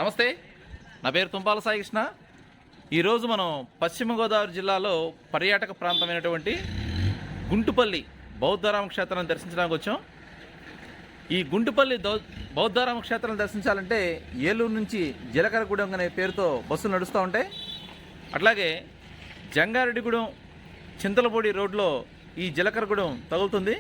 నమస్తే, నా పేరు తుంపాల సాయికృష్ణ. ఈరోజు మనం పశ్చిమ గోదావరి జిల్లాలో పర్యాటక ప్రాంతమైనటువంటి గుంటుపల్లి బౌద్ధరామ క్షేత్రాన్ని దర్శించడానికి వచ్చాం. ఈ గుంటుపల్లి బౌద్ధరామ క్షేత్రాన్ని దర్శించాలంటే ఏలూరు నుంచి జీలకర్రగూడెం అనే పేరుతో బస్సులు నడుస్తూ ఉంటాయి. అట్లాగే జంగారెడ్డిగూడెం చింతలపూడి రోడ్లో ఈ జీలకర్రగూడెం తగులుతుంది.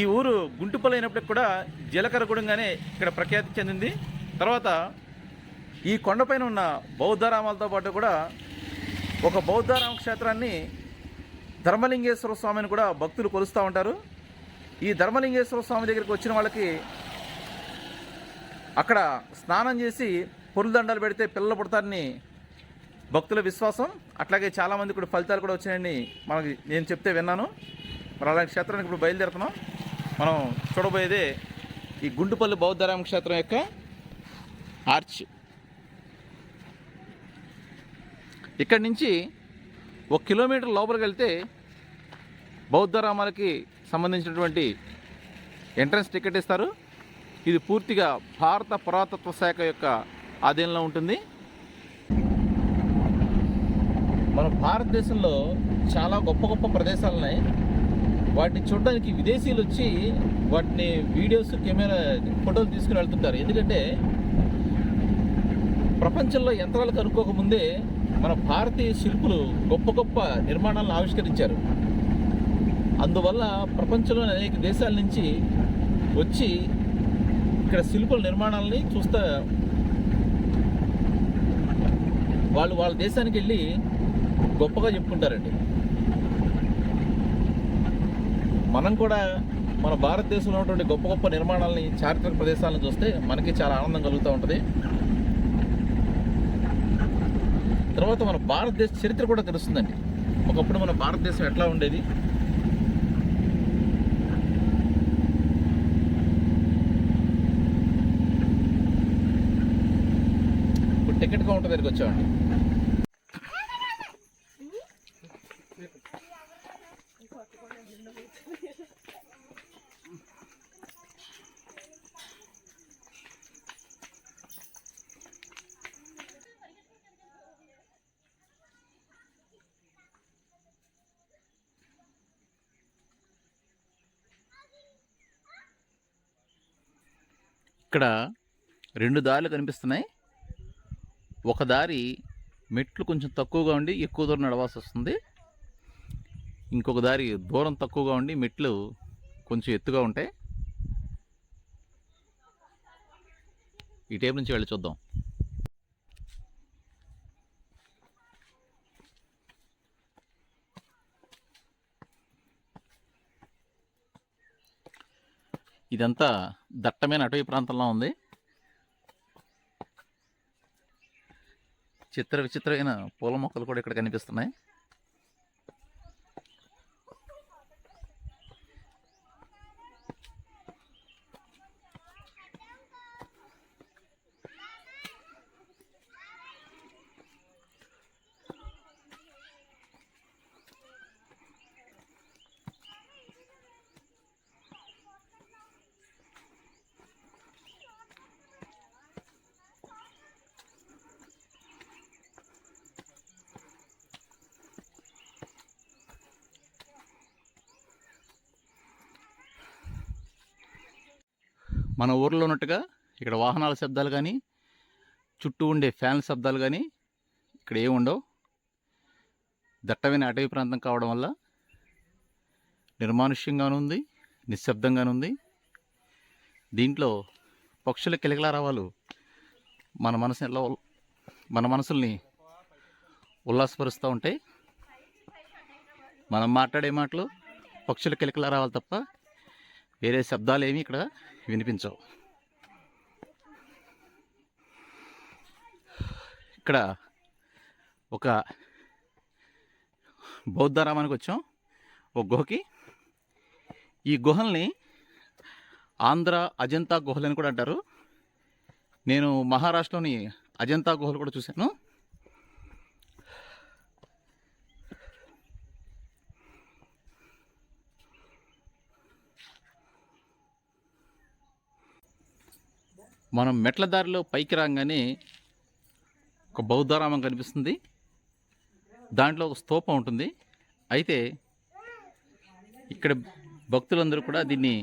ఈ ఊరు గుంటుపల్లి అయినప్పటికి కూడా జీలకర్రగూడెంగానే ఇక్కడ ప్రఖ్యాతి చెందింది. తర్వాత ఈ కొండపైన ఉన్న బౌద్ధరామాలతో పాటు కూడా ఒక బౌద్ధరామ క్షేత్రాన్ని ధర్మలింగేశ్వర స్వామిని కూడా భక్తులు కొలుస్తూ ఉంటారు. ఈ ధర్మలింగేశ్వర స్వామి దగ్గరికి వచ్చిన వాళ్ళకి అక్కడ స్నానం చేసి పొరులదండాలు పెడితే పిల్లలు పుడతారని భక్తుల విశ్వాసం. అట్లాగే చాలామంది కూడా ఫలితాలు కూడా వచ్చాయని మనకి నేను చెప్తే విన్నాను. మరి అలాంటి క్షేత్రానికి ఇప్పుడు బయలుదేరుతున్నాం. మనం చూడబోయేదే ఈ గుంటుపల్లి బౌద్ధరామ క్షేత్రం యొక్క ఆర్చ్. ఇక్కడి నుంచి 1 కిలోమీటర్ లోపలికి వెళ్తే బౌద్ధరామాలకి సంబంధించినటువంటి ఎంట్రన్స్ టికెట్ ఇస్తారు. ఇది పూర్తిగా భారత పురాతత్వ శాఖ యొక్క ఆధీనంలో ఉంటుంది. మన భారతదేశంలో చాలా గొప్ప గొప్ప ప్రదేశాలు ఉన్నాయి. వాటిని చూడడానికి విదేశీయులు వచ్చి వాటిని వీడియోస్, కెమెరా, ఫోటోలు తీసుకుని వెళ్తుంటారు. ఎందుకంటే ప్రపంచంలో యంత్రాలు కనుక్కోకముందే మన భారతీయ శిల్పులు గొప్ప గొప్ప నిర్మాణాలను ఆవిష్కరించారు. అందువల్ల ప్రపంచంలోని అనేక దేశాల నుంచి వచ్చి ఇక్కడ శిల్పుల నిర్మాణాలని చూస్తే వాళ్ళ దేశానికి వెళ్ళి గొప్పగా చెప్పుకుంటారండి. మనం కూడా మన భారతదేశంలో ఉన్నటువంటి గొప్ప గొప్ప నిర్మాణాలని, చారిత్రక ప్రదేశాలను చూస్తే మనకి చాలా ఆనందం కలుగుతూ ఉంటుంది. తర్వాత మన భారతదేశ చరిత్ర కూడా తెలుస్తుందండి. ఒకప్పుడు మన భారతదేశం ఎట్లా ఉండేది, ఇప్పుడు టికెట్ కౌంటర్ దగ్గరికి వచ్చామండి. ఇక్కడ 2 దారులు కనిపిస్తున్నాయి. ఒక దారి మెట్లు కొంచెం తక్కువగా ఉండి ఎక్కువ దూరం నడవాల్సి వస్తుంది. ఇంకొక దారి దూరం తక్కువగా ఉండి మెట్లు కొంచెం ఎత్తుగా ఉంటాయి. ఈ టైప్ నుంచి వెళ్ళి చూద్దాం. ఇదంతా దట్టమైన అటవీ ప్రాంతంలో ఉంది. విచిత్రమైన పూల మొక్కలు కూడా ఇక్కడ కనిపిస్తున్నాయి. మన ఊర్లో ఉన్నట్టుగా ఇక్కడ వాహనాల శబ్దాలు కానీ, చుట్టూ ఉండే ఫ్యాన్ల శబ్దాలు కానీ ఇక్కడ ఏమి ఉండవు. దట్టమైన అటవీ ప్రాంతం కావడం వల్ల నిర్మానుష్యంగాను ఉంది, నిశ్శబ్దంగాను ఉంది. దీంట్లో పక్షుల కిలకిలారావాలు మన మనసుల్ని ఉల్లాసపరుస్తూ ఉంటాయి. మనం మాట్లాడే మాటలు పక్షుల కిలకిలారావాలి తప్ప వేరే శబ్దాలు ఏమీ ఇక్కడ వినిపించవు. ఇక్కడ ఒక బౌద్ధరామానికి వచ్చాం, ఒక గుహకి. ఈ గుహల్ని ఆంధ్ర అజంతా గుహలని కూడా అంటారు. నేను మహారాష్ట్రలోని అజంతా గుహలు కూడా చూశాను. మనం మెట్ల దారిలో పైకి రాగానే ఒక బౌద్ధారామం కనిపిస్తుంది. దాంట్లో ఒక స్తూపం ఉంటుంది. అయితే ఇక్కడ భక్తులందరూ కూడా దీన్ని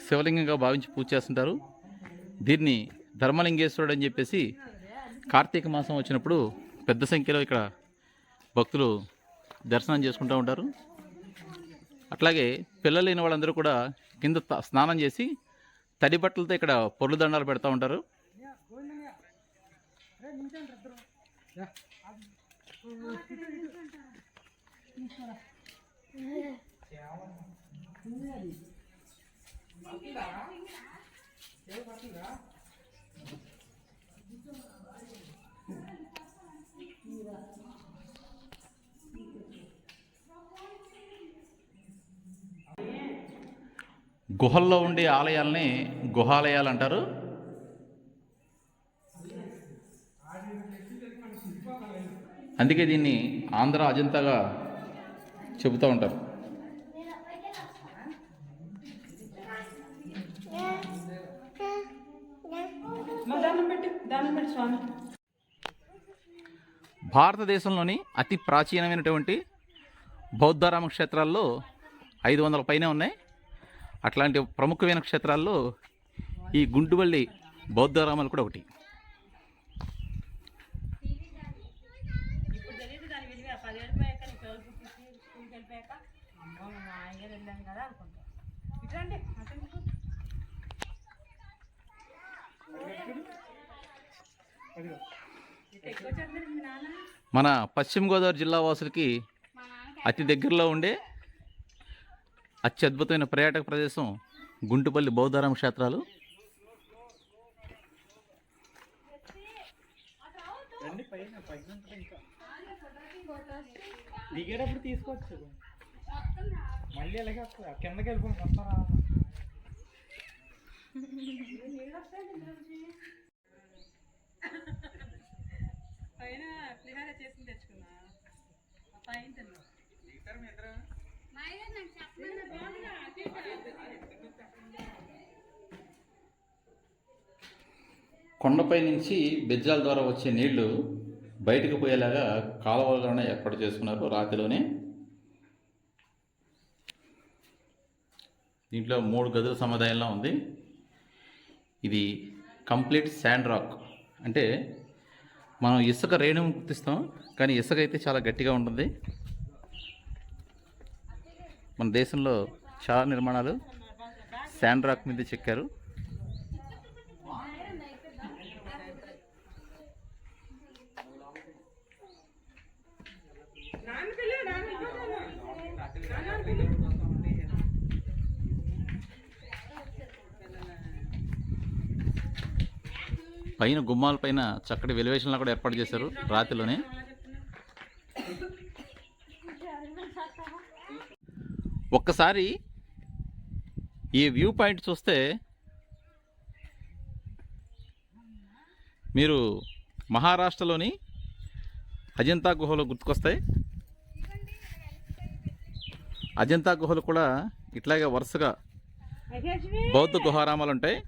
శివలింగంగా భావించి పూజ చేస్తుంటారు. దీన్ని ధర్మలింగేశ్వరుడు అని చెప్పేసి కార్తీక మాసం వచ్చినప్పుడు పెద్ద సంఖ్యలో ఇక్కడ భక్తులు దర్శనం చేసుకుంటూ ఉంటారు. అట్లాగే పిల్లలు లేని వాళ్ళందరూ కూడా కింద స్నానం చేసి తడి బట్టలతో ఇక్కడ పొర్లు దండాలు పెడతా ఉంటారు. గుహల్లో ఉండే ఆలయాల్ని గుహాలయాలు అంటారు. అందుకే దీన్ని ఆంధ్ర అజంతాగా చెబుతూ ఉంటారు. భారతదేశంలోని అతి ప్రాచీనమైనటువంటి బౌద్ధరామ క్షేత్రాల్లో 500 పైనే ఉన్నాయి. అట్లాంటి ప్రముఖమైన క్షేత్రాల్లో ఈ గుంటుపల్లి బౌద్ధరామాలు కూడా ఒకటి. మన పశ్చిమ గోదావరి జిల్లా వాసులకి అతి దగ్గరలో ఉండే అత్యద్భుతమైన పర్యాటక ప్రదేశం గుంటుపల్లి బౌద్ధరామ క్షేత్రాలు. దిగేటప్పుడు తీసుకోవచ్చు, మళ్ళీ అలాగే కిందకి వెళ్ళిపోయి పైన పులిహార చేసి తెచ్చుకున్నా. కొండపై నుంచి బెజ్జాల ద్వారా వచ్చే నీళ్లు బయటకు పోయేలాగా కాలువలోనే ఏర్పాటు చేసుకున్నారు రాతిలోనే. దీంట్లో 3 గదుల సముదాయంలో ఉంది. ఇది కంప్లీట్ శాండ్ రాక్, అంటే మనం ఇసుక రేణు గుర్తిస్తాం, కానీ ఇసుక అయితే చాలా గట్టిగా ఉంటుంది. మన దేశంలో చాలా నిర్మాణాలు శాండ్ రాక్ మీద చెక్కారు. పైన గుమ్మాల పైన చక్కటి వెలివేషన్లు కూడా ఏర్పాటు చేశారు రాతిలోనే. ఒక్కసారి ఈ వ్యూ పాయింట్ చూస్తే మీరు మహారాష్ట్రలోని అజంతా గుహలు గుర్తుకొస్తాయి. అజంతా గుహలు కూడా ఇట్లాగే వరుసగా బౌద్ధ గుహారామాలు ఉంటాయి.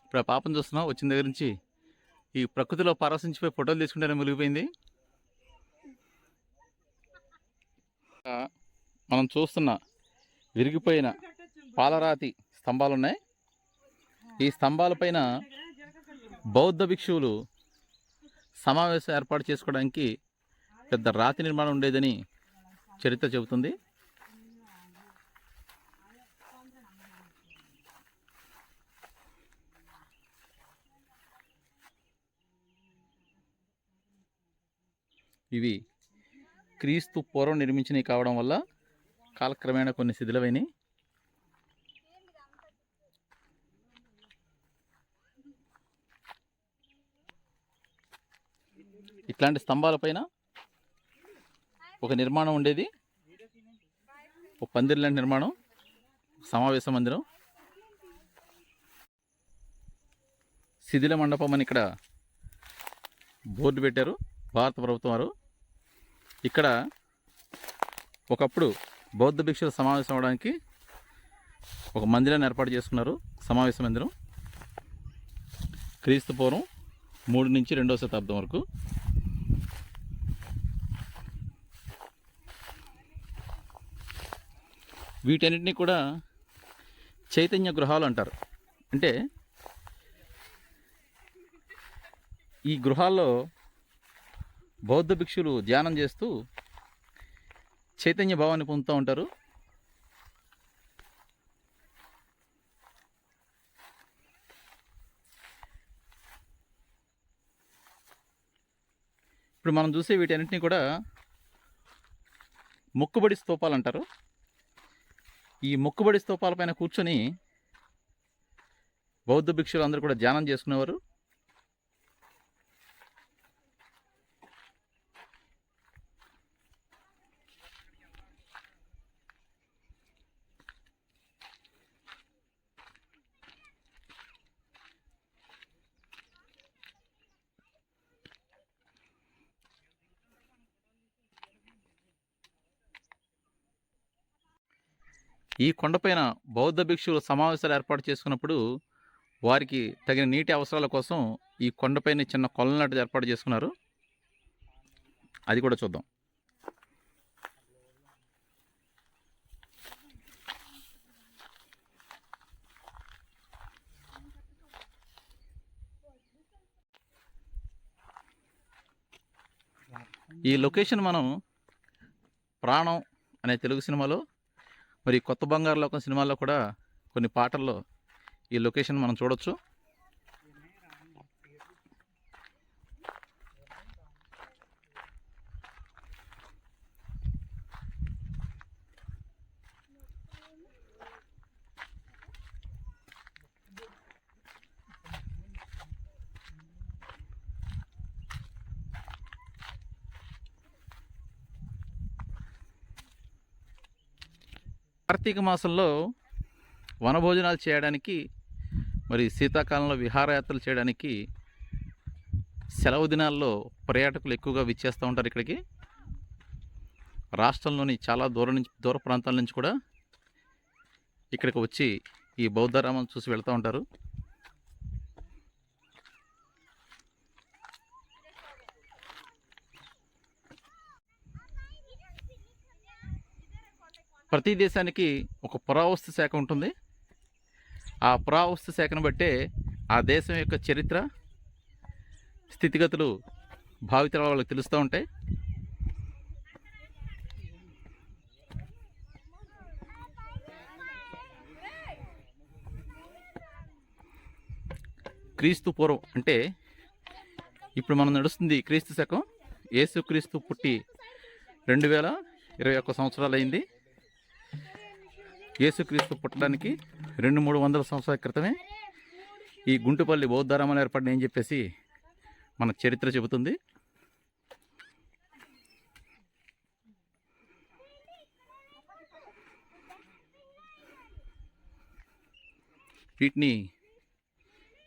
ఇప్పుడు ఆ పాపను చూస్తున్నాం, వచ్చిన దగ్గర నుంచి ఈ ప్రకృతిలో పరవశించిపోయి ఫోటోలు తీసుకుంటేనే మునిగిపోయింది. మనం చూస్తున్న విరిగిపోయిన పాలరాతి స్తంభాలు ఉన్నాయి. ఈ స్తంభాలపైన బౌద్ధ భిక్షువులు సమావేశం ఏర్పాటు చేసుకోవడానికి పెద్ద రాతి నిర్మాణం ఉండేదని చరిత్ర చెబుతుంది. ఇవి క్రీస్తు పూర్వం నిర్మించినవి కావడం వల్ల కాలక్రమేణా కొన్ని శిథిలమైనవి. ఇట్లాంటి స్తంభాలపైన ఒక నిర్మాణం ఉండేది, ఒక పందిరి లాంటి నిర్మాణం, సమావేశ మందిరం, శిథిల మండపం అని ఇక్కడ బోర్డు పెట్టారు భారత ప్రభుత్వం వారు. ఇక్కడ ఒకప్పుడు బౌద్ధ భిక్షులు సమావేశం అవడానికి ఒక మందిరాన్ని ఏర్పాటు చేసుకున్నారు. సమావేశ మందిరం క్రీస్తు పూర్వం 3 నుంచి 2వ శతాబ్దం వరకు. వీటన్నిటినీ కూడా చైతన్య గృహాలు అంటారు. అంటే ఈ గృహాల్లో బౌద్ధ భిక్షులు ధ్యానం చేస్తూ చైతన్య భావాన్ని పొందుతూ ఉంటారు. ఇప్పుడు మనం చూసే వీటన్నిటిని కూడా మొక్కుబడి స్తూపాలు అంటారు. ఈ మొక్కుబడి స్తూపాలపైన కూర్చొని బౌద్ధ భిక్షులు అందరూ కూడా ధ్యానం చేసుకునేవారు. ఈ కొండపైన బౌద్ధ భిక్షువులు సమావేశాలు ఏర్పాటు చేసుకున్నప్పుడు వారికి తగిన నీటి అవసరాల కోసం ఈ కొండపైన చిన్న కొలనులాంటిది ఏర్పాటు చేసుకున్నారు. అది కూడా చూద్దాం. ఈ లొకేషన్ మనం ప్రాణం అనే తెలుగు సినిమాలో, మరి కొత్త బంగారు లోకం సినిమాల్లో కూడా కొన్ని పాటల్లో ఈ లొకేషన్ మనం చూడొచ్చు. కార్తీక మాసంలో వనభోజనాలు చేయడానికి, మరి శీతాకాలంలో విహారయాత్రలు చేయడానికి సెలవు దినాల్లో పర్యాటకులు ఎక్కువగా విచ్చేస్తూ ఉంటారు ఇక్కడికి. రాష్ట్రంలోని చాలా దూర ప్రాంతాల నుంచి కూడా ఇక్కడికి వచ్చి ఈ బౌద్ధరామం చూసి వెళ్తూ ఉంటారు. ప్రతి దేశానికి ఒక పురావస్తు శాఖ ఉంటుంది. ఆ పురావస్తు శాఖను బట్టే ఆ దేశం యొక్క చరిత్ర, స్థితిగతులు భావితరాల వాళ్ళకి తెలుస్తూ ఉంటాయి. క్రీస్తు పూర్వం అంటే ఇప్పుడు మనం నడుస్తుంది క్రీస్తు శకం. యేసుక్రీస్తు పుట్టి 2021 సంవత్సరాలు అయింది. యేసుక్రీస్తు పుట్టడానికి 200-300 సంవత్సరాల క్రితమే ఈ గుంటుపల్లి బౌద్ధరామాలు ఏర్పడినాయని చెప్పేసి మన చరిత్ర చెబుతుంది. వీటిని,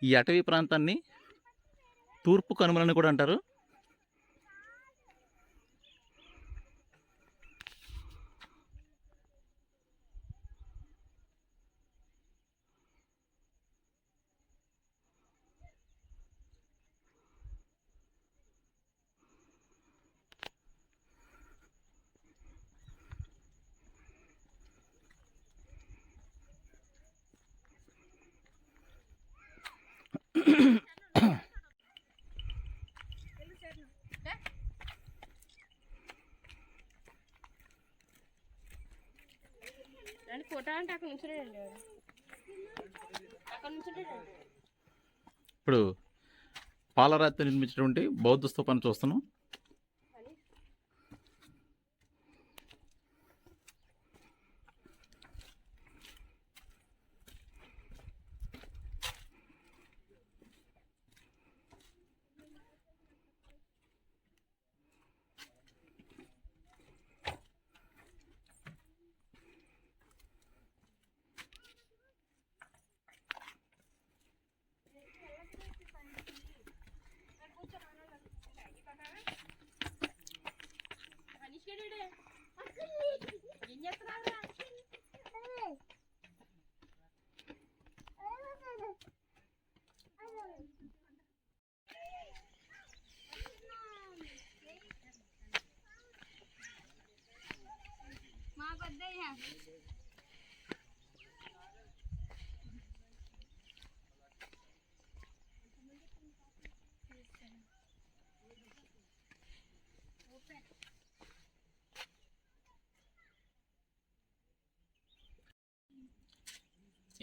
ఈ అటవీ ప్రాంతాన్ని తూర్పు కనుమలని కూడా అంటారు. ఇప్పుడు పాలరాతి నిర్మించినటువంటి బౌద్ధ స్తూపాన్ని చూస్తున్నాం.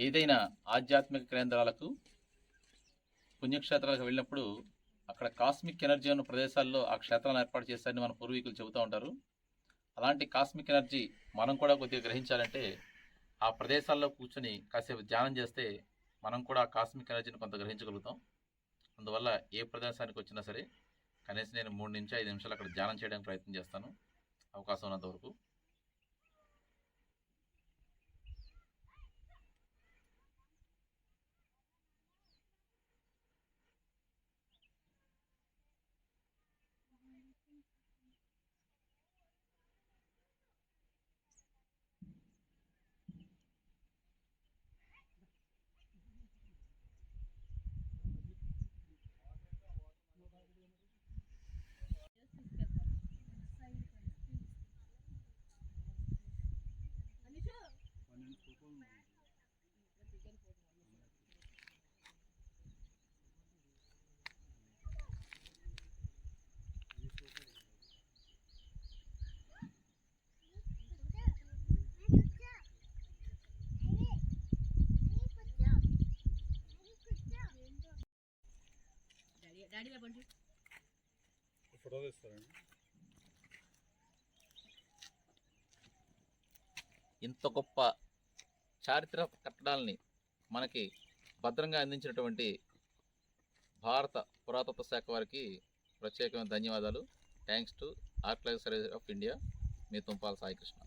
ఏదైనా ఆధ్యాత్మిక కేంద్రాలకు పుణ్యక్షేత్రాలకు వెళ్ళినప్పుడు అక్కడ కాస్మిక్ ఎనర్జీ ఉన్న ప్రదేశాల్లో ఆ క్షేత్రాలను ఏర్పాటు చేస్తారని మన పూర్వీకులు చెబుతూ ఉంటారు. అలాంటి కాస్మిక్ ఎనర్జీ మనం కూడా కొద్దిగా గ్రహించాలంటే ఆ ప్రదేశాల్లో కూర్చొని కాసేపు ధ్యానం చేస్తే మనం కూడా ఆ కాస్మిక్ ఎనర్జీని కొంత గ్రహించగలుగుతాం. అందువల్ల ఏ ప్రదేశానికి వచ్చినా సరే కనీసం నేను 3 నుంచి 5 నిమిషాలు అక్కడ ధ్యానం చేయడానికి ప్రయత్నం చేస్తాను అవకాశం ఉన్నంత వరకు. ఫోటో తీస్తారండి. ఇంత గొప్ప చారిత్రక కట్టడాలని మనకి భద్రంగా అందించినటువంటి భారత పురాతత్వ శాఖ వారికి ప్రత్యేకమైన ధన్యవాదాలు. Thanks to archaeological survey of India. Me Tumpala Saikrishna.